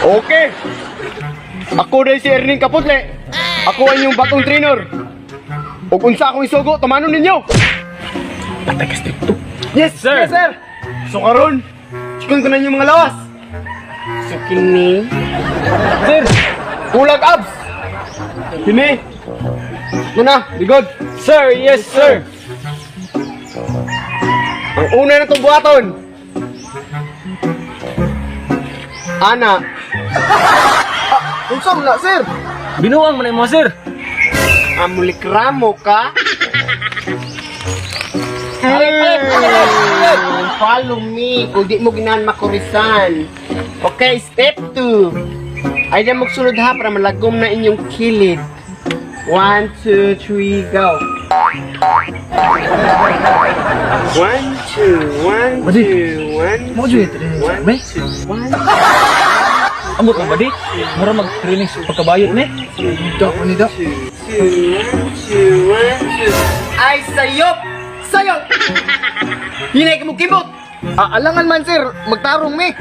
Okay. Ako dahil si Erning Kaputle. Ako ang inyong batong trainer. O kung sa akong isugo, tumanon ninyo. Patay ka stricto. Yes, sir. Yes, sir. So karon, chikon ko na inyong mga lawas. So kini. Sir, kulag abs. Kini. Muna, ligod. Sir, yes, sir. Ang una na itong buhaton. Ana. Unsam na, sir? Binuang man mo, sir. Amulikramo ka? Follow me. Kung di mo ginahan makurisan. Okay, step 2. Ay na magsunod ha para malagom na inyong kilid. 1, 2, 3, go. 1, 2, 1, 2, 1. Mo jud ito. Bay. 1, Amot ang badi. Mura mag-training sa pagkabayot ni. Dok, ni Dok. 2, 1, 2. Ay, sayop! Sayop! Hinay ka mo kibot! Alangan man sir, magtarong mi.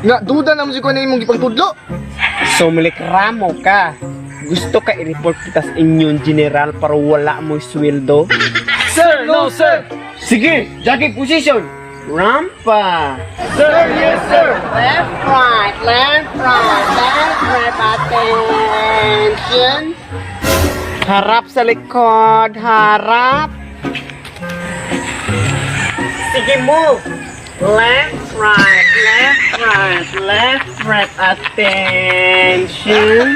Nga duda na mo si kuno imong gipagtudlo. So, malikramo ka. Gusto ka i-report kita sa inyong general para wala mo sweldo? Sir, no, sir. Sige, jogging position. Rampa. Sir, yes, sir. Left, right, left, right, left, right. Attention. Harap sa likod, harap. Sige, move. Left, right, left, right, left, right. Attention.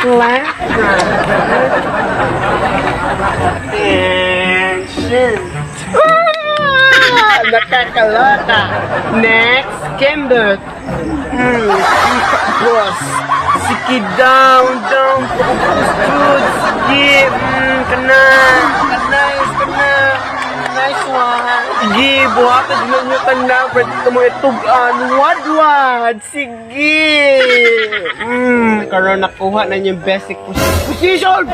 Left, right, left. Attention. Nakakaloka. Next, Kembert. Boss. Sige, down. Good. Sige. Kana. Nice one. Sige, buhated mo nyo kana. Pwede ka mo itugan. Wad. Sige. Karoon nakuha na yung basic position.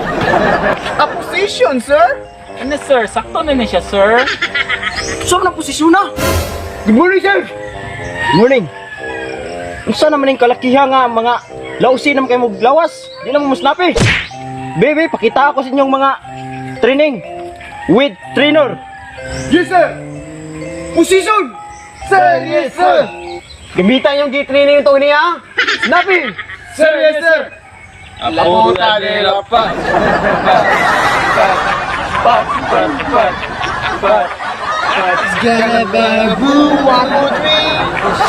A position sir? Ano, sir? Sakto na siya, sir. Saan na posisyon na? Good morning, sir. Good morning. Unsa naman yung kalakiha nga mga lausi naman kayo maglawas? Di naman musnapi. Baby, pakita ako sa inyong mga training with trainer. Yes, sir. Position. Sir, yes sir. Gamitan yung training ito niya. Snappy. Sir, yes sir. Puta de la paz. Galababu ako